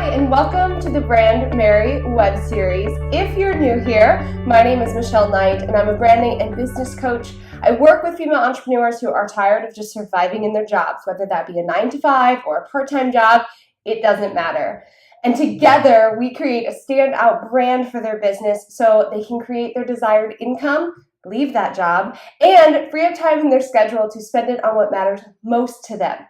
Hi, and welcome to the Brandmerry web series. If you're new here, my name is Michelle Knight, and I'm a branding and business coach. I work with female entrepreneurs who are tired of just surviving in their jobs, whether that be a 9-to-5 or a part-time job, it doesn't matter. And together, we create a standout brand for their business so they can create their desired income, leave that job, and free up time in their schedule to spend it on what matters most to them.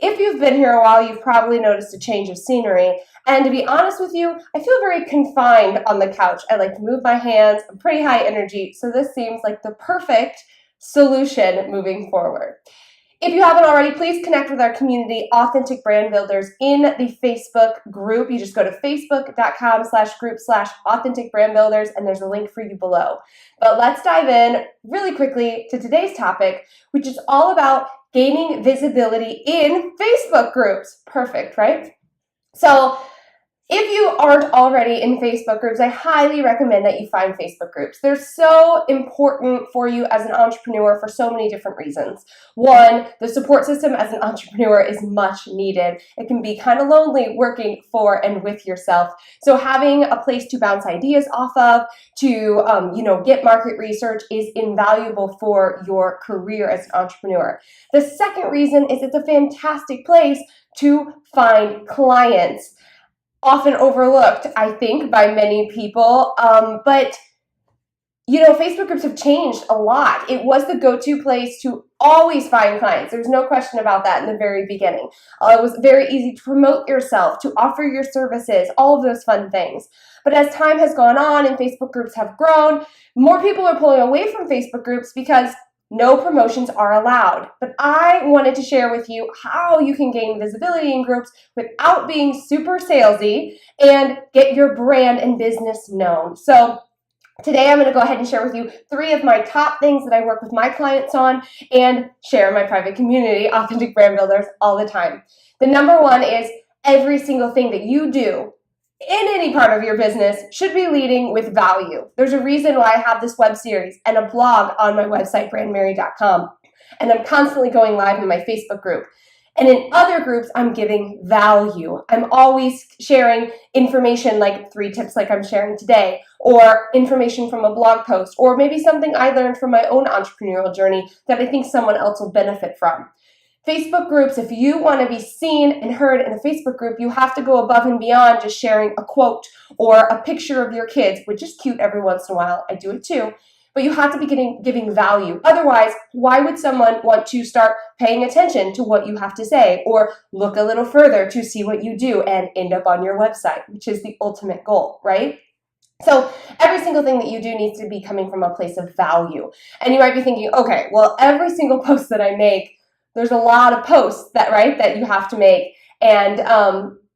If you've been here a while, you've probably noticed a change of scenery. And to be honest with you, I feel very confined on the couch. I like to move my hands. I'm pretty high energy, so this seems like the perfect solution moving forward. If you haven't already, please connect with our community, Authentic Brand Builders, in the Facebook group. You just go to facebook.com/group/Authentic Brand Builders, and there's a link for you below. But let's dive in really quickly to today's topic, which is all about gaining visibility in Facebook groups. Perfect, right? So if you aren't already in Facebook groups, I highly recommend that you find Facebook groups. They're so important for you as an entrepreneur for so many different reasons. One, the support system as an entrepreneur is much needed. It can be kind of lonely working for and with yourself. So having a place to bounce ideas off of, to get market research is invaluable for your career as an entrepreneur. The second reason is it's a fantastic place to find clients. Often overlooked, I think, by many people. But Facebook groups have changed a lot. It was the go-to place to always find clients. There's no question about that in the very beginning. It was very easy to promote yourself, to offer your services, all of those fun things. But as time has gone on and Facebook groups have grown, more people are pulling away from Facebook groups because no promotions are allowed. But I wanted to share with you how you can gain visibility in groups without being super salesy and get your brand and business known. So today I'm going to go ahead and share with you 3 of my top things that I work with my clients on and share in my private community, Authentic Brand Builders, all the time. The number one is every single thing that you do in any part of your business should be leading with value. There's a reason why I have this web series and a blog on my website, brandmerry.com. And I'm constantly going live in my Facebook group. And in other groups, I'm giving value. I'm always sharing information like 3 tips like I'm sharing today, or information from a blog post, or maybe something I learned from my own entrepreneurial journey that I think someone else will benefit from. Facebook groups, if you want to be seen and heard in a Facebook group, you have to go above and beyond just sharing a quote or a picture of your kids, which is cute every once in a while. I do it too. But you have to be giving value. Otherwise, why would someone want to start paying attention to what you have to say or look a little further to see what you do and end up on your website, which is the ultimate goal, right? So every single thing that you do needs to be coming from a place of value. And you might be thinking, okay, well, every single post that I make, there's a lot of posts that you have to make. And,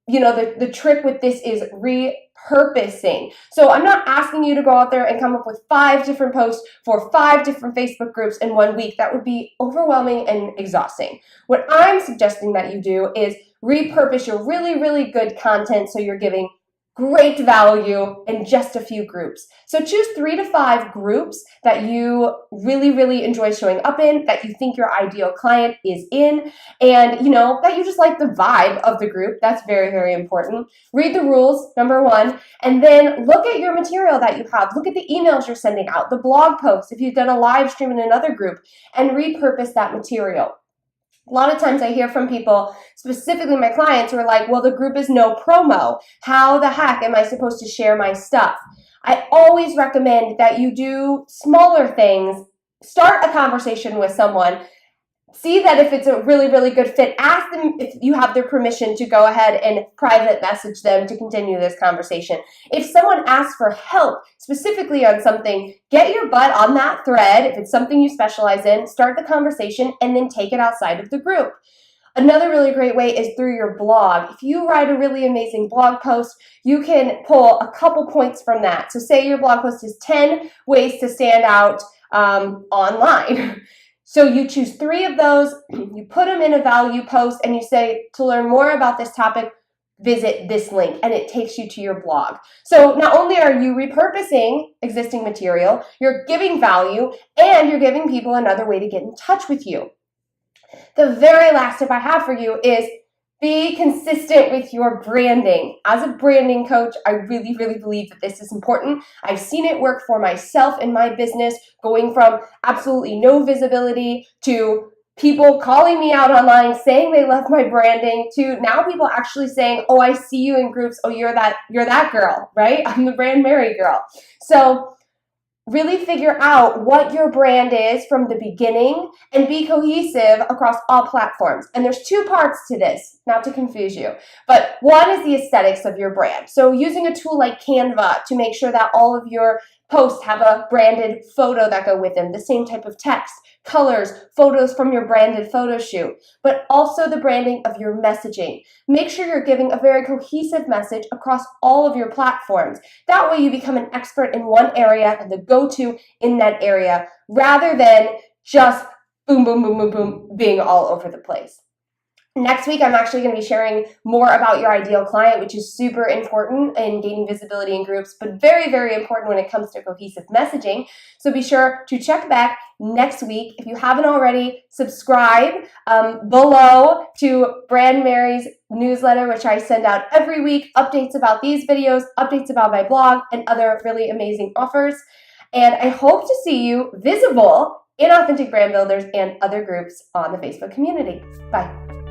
the trick with this is repurposing. So I'm not asking you to go out there and come up with 5 different posts for 5 different Facebook groups in 1 week. That would be overwhelming and exhausting. What I'm suggesting that you do is repurpose your really, really good content so you're giving great value in just a few groups. So choose 3 to 5 groups that you really, really enjoy showing up in, that you think your ideal client is in, and that you just like the vibe of the group. That's very, very important. Read the rules, number 1, and then look at your material that you have. Look at the emails you're sending out, the blog posts, if you've done a live stream in another group, and repurpose that material. A lot of times I hear from people, specifically my clients, who are like, well, the group is no promo. How the heck am I supposed to share my stuff? I always recommend that you do smaller things. Start a conversation with someone. See that if it's a really, really good fit, ask them if you have their permission to go ahead and private message them to continue this conversation. If someone asks for help specifically on something, get your butt on that thread. If it's something you specialize in, start the conversation and then take it outside of the group. Another really great way is through your blog. If you write a really amazing blog post, you can pull a couple points from that. So say your blog post is 10 ways to stand out online. So you choose 3 of those, you put them in a value post, and you say, to learn more about this topic, visit this link, and it takes you to your blog. So not only are you repurposing existing material, you're giving value, and you're giving people another way to get in touch with you. The very last tip I have for you is Be consistent with your branding. As a branding coach, I really, really believe that this is important. I've seen it work for myself in my business, going from absolutely no visibility to people calling me out online saying they love my branding to now people actually saying, oh, I see you in groups. Oh, you're that girl, right? I'm the Brandmerry girl. So really figure out what your brand is from the beginning and be cohesive across all platforms. And there's two parts to this, not to confuse you. But one is the aesthetics of your brand. So using a tool like Canva to make sure that all of your posts have a branded photo that go with them, the same type of text, colors, photos from your branded photo shoot, but also the branding of your messaging. Make sure you're giving a very cohesive message across all of your platforms. That way you become an expert in one area and the go-to in that area rather than just boom, boom, boom, boom, boom, being all over the place. Next week, I'm actually going to be sharing more about your ideal client, which is super important in gaining visibility in groups, but very, very important when it comes to cohesive messaging. So be sure to check back next week. If you haven't already, subscribe below to Brandmerry's newsletter, which I send out every week, updates about these videos, updates about my blog, and other really amazing offers. And I hope to see you visible in Authentic Brand Builders and other groups on the Facebook community. Bye.